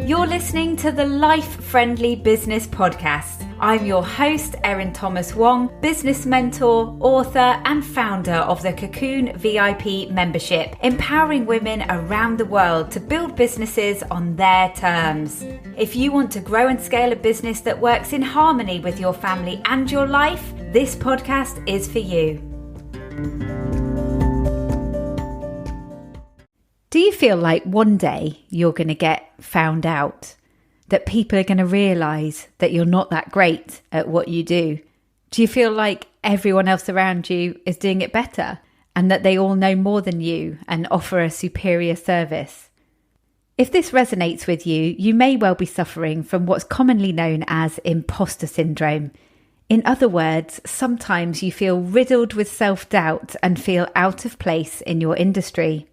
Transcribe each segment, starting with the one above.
You're listening to the Life Friendly Business Podcast. I'm your host, Erin Thomas Wong, business mentor, author, and founder of the Cocoon VIP membership, empowering women around the world to build businesses on their terms. If you want to grow and scale a business that works in harmony with your family and your life, this podcast is for you. Do you feel like one day you're going to get found out? That people are going to realise that you're not that great at what you do? Do you feel like everyone else around you is doing it better and that they all know more than you and offer a superior service? If this resonates with you, you may well be suffering from what's commonly known as imposter syndrome. In other words, sometimes you feel riddled with self-doubt and feel out of place in your industry.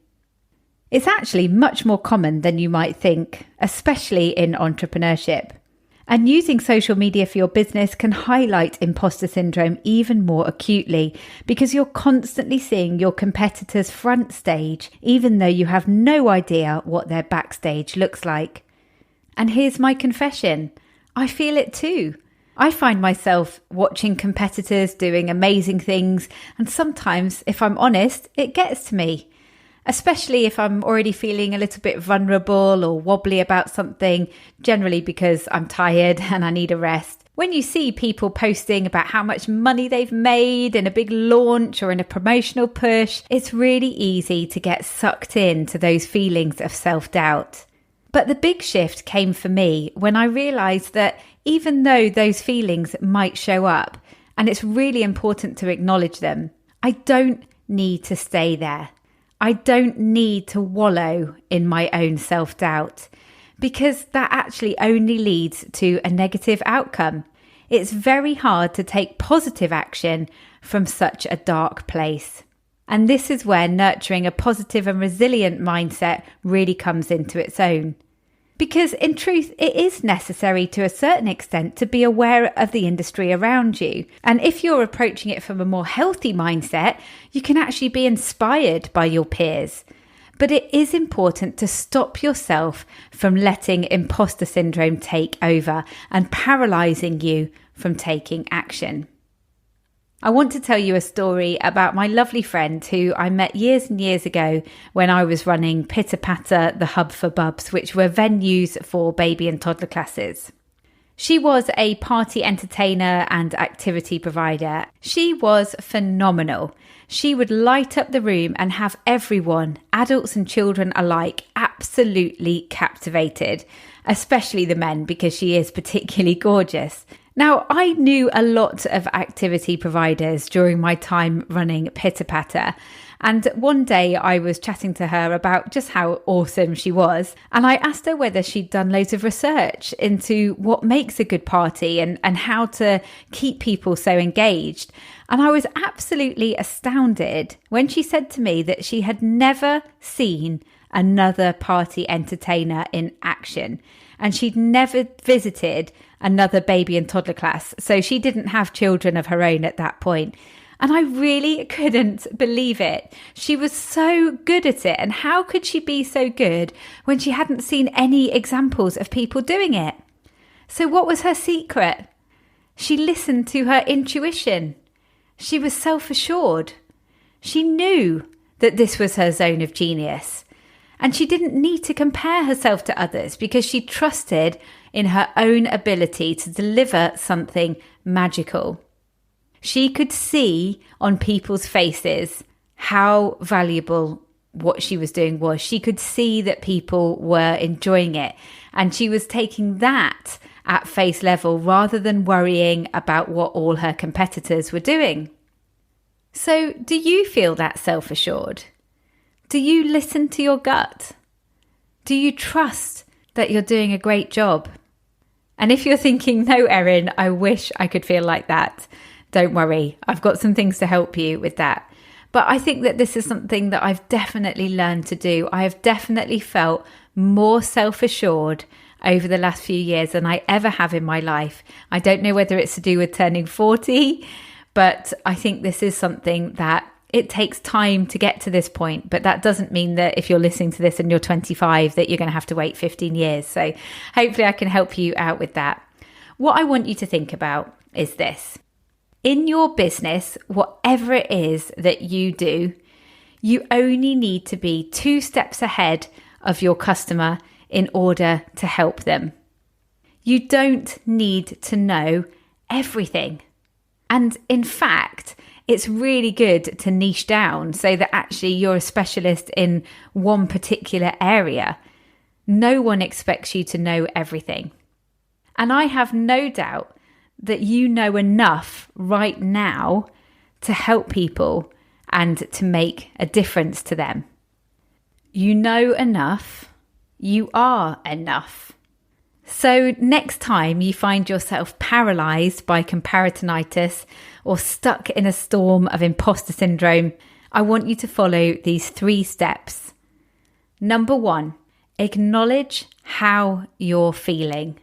It's actually much more common than you might think, especially in entrepreneurship. And using social media for your business can highlight imposter syndrome even more acutely because you're constantly seeing your competitors' front stage, even though you have no idea what their backstage looks like. And here's my confession. I feel it too. I find myself watching competitors doing amazing things, and sometimes, if I'm honest, it gets to me. Especially if I'm already feeling a little bit vulnerable or wobbly about something, generally because I'm tired and I need a rest. When you see people posting about how much money they've made in a big launch or in a promotional push, it's really easy to get sucked into those feelings of self-doubt. But the big shift came for me when I realised that even though those feelings might show up, and it's really important to acknowledge them, I don't need to stay there. I don't need to wallow in my own self-doubt because that actually only leads to a negative outcome. It's very hard to take positive action from such a dark place. And this is where nurturing a positive and resilient mindset really comes into its own. Because in truth, it is necessary to a certain extent to be aware of the industry around you. And if you're approaching it from a more healthy mindset, you can actually be inspired by your peers. But it is important to stop yourself from letting imposter syndrome take over and paralysing you from taking action. I want to tell you a story about my lovely friend who I met years and years ago when I was running Pitter Patter, the Hub for Bubs, which were venues for baby and toddler classes. She was a party entertainer and activity provider. She was phenomenal. She would light up the room and have everyone, adults and children alike, absolutely captivated, especially the men because she is particularly gorgeous. Now, I knew a lot of activity providers during my time running Pitter Patter, and one day I was chatting to her about just how awesome she was, and I asked her whether she'd done loads of research into what makes a good party and how to keep people so engaged. And I was absolutely astounded when she said to me that she had never seen another party entertainer in action, and she'd never visited another baby and toddler class. So she didn't have children of her own at that point. And I really couldn't believe it. She was so good at it. And how could she be so good when she hadn't seen any examples of people doing it? So what was her secret? She listened to her intuition. She was self-assured. She knew that this was her zone of genius. And she didn't need to compare herself to others because she trusted in her own ability to deliver something magical. She could see on people's faces how valuable what she was doing was. She could see that people were enjoying it, and she was taking that at face level rather than worrying about what all her competitors were doing. So, do you feel that self-assured? Do you listen to your gut? Do you trust that you're doing a great job? And if you're thinking, no, Erin, I wish I could feel like that, don't worry. I've got some things to help you with that. But I think that this is something that I've definitely learned to do. I have definitely felt more self-assured over the last few years than I ever have in my life. I don't know whether it's to do with turning 40, but I think this is something that it takes time to get to this point, but that doesn't mean that if you're listening to this and you're 25, that you're going to have to wait 15 years. So hopefully I can help you out with that. What I want you to think about is this. In your business, whatever it is that you do, you only need to be 2 steps ahead of your customer in order to help them. You don't need to know everything. And in fact, it's really good to niche down so that actually you're a specialist in one particular area. No one expects you to know everything. And I have no doubt that you know enough right now to help people and to make a difference to them. You know enough. You are enough. So next time you find yourself paralysed by comparatinitis or stuck in a storm of imposter syndrome, I want you to follow these 3 steps. Number 1, acknowledge how you're feeling.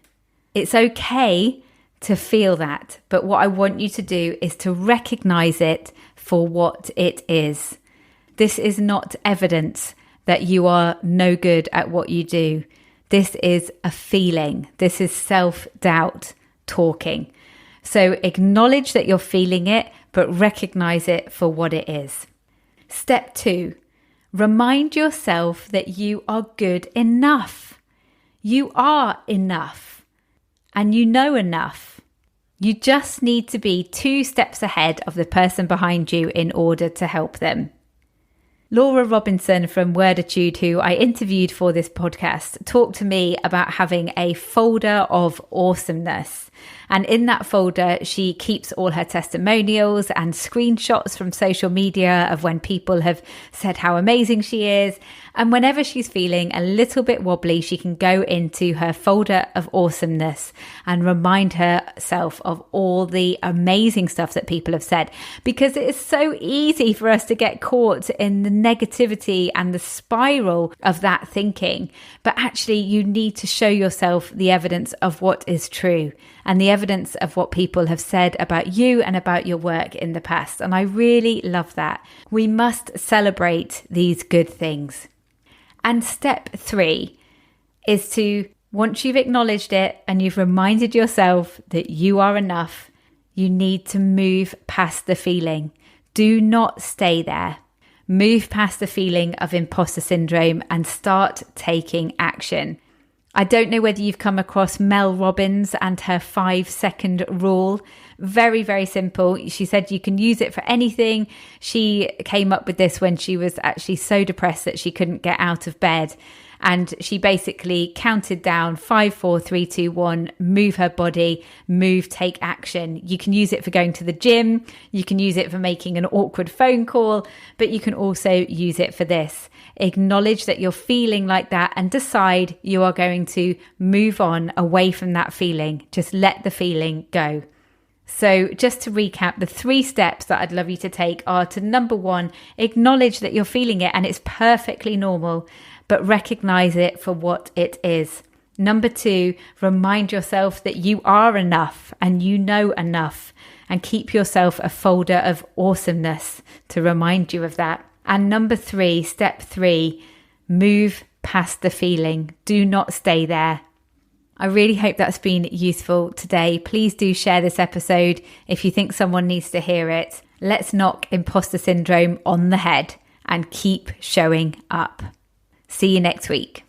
It's okay to feel that, but what I want you to do is to recognise it for what it is. This is not evidence that you are no good at what you do. This is a feeling. This is self-doubt talking. So acknowledge that you're feeling it, but recognize it for what it is. Step 2, remind yourself that you are good enough. You are enough and you know enough. You just need to be 2 steps ahead of the person behind you in order to help them. Laura Robinson from Worditude, who I interviewed for this podcast, talked to me about having a folder of awesomeness. And in that folder, she keeps all her testimonials and screenshots from social media of when people have said how amazing she is. And whenever she's feeling a little bit wobbly, she can go into her folder of awesomeness and remind herself of all the amazing stuff that people have said. Because it is so easy for us to get caught in the negativity and the spiral of that thinking. But actually, you need to show yourself the evidence of what is true and the evidence of what people have said about you and about your work in the past. And I really love that. We must celebrate these good things. And step 3 is to, once you've acknowledged it and you've reminded yourself that you are enough, you need to move past the feeling. Do not stay there. Move past the feeling of imposter syndrome and start taking action. I don't know whether you've come across Mel Robbins and her 5-second rule. Very, very simple. She said you can use it for anything. She came up with this when she was actually so depressed that she couldn't get out of bed. And she basically counted down 5, 4, 3, 2, 1, move her body, move, take action. You can use it for going to the gym. You can use it for making an awkward phone call, but you can also use it for this. Acknowledge that you're feeling like that and decide you are going to move on away from that feeling. Just let the feeling go. So just to recap, the 3 steps that I'd love you to take are to, number 1, acknowledge that you're feeling it and it's perfectly normal, but recognize it for what it is. Number 2, remind yourself that you are enough and you know enough, and keep yourself a folder of awesomeness to remind you of that. And number 3, step 3, move past the feeling. Do not stay there. I really hope that's been useful today. Please do share this episode if you think someone needs to hear it. Let's knock imposter syndrome on the head and keep showing up. See you next week.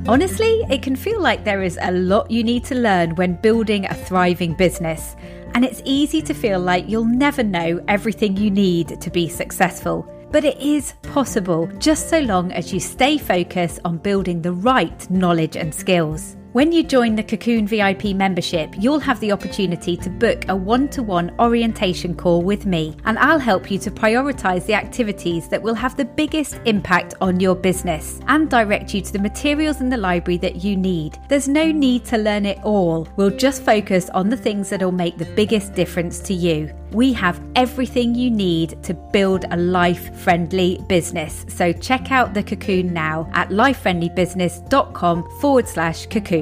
Honestly, it can feel like there is a lot you need to learn when building a thriving business. And it's easy to feel like you'll never know everything you need to be successful. But it is possible, just so long as you stay focused on building the right knowledge and skills. When you join the Cocoon VIP membership, you'll have the opportunity to book a one-to-one orientation call with me, and I'll help you to prioritise the activities that will have the biggest impact on your business and direct you to the materials in the library that you need. There's no need to learn it all. We'll just focus on the things that will make the biggest difference to you. We have everything you need to build a life-friendly business. So check out the Cocoon now at lifefriendlybusiness.com/cocoon.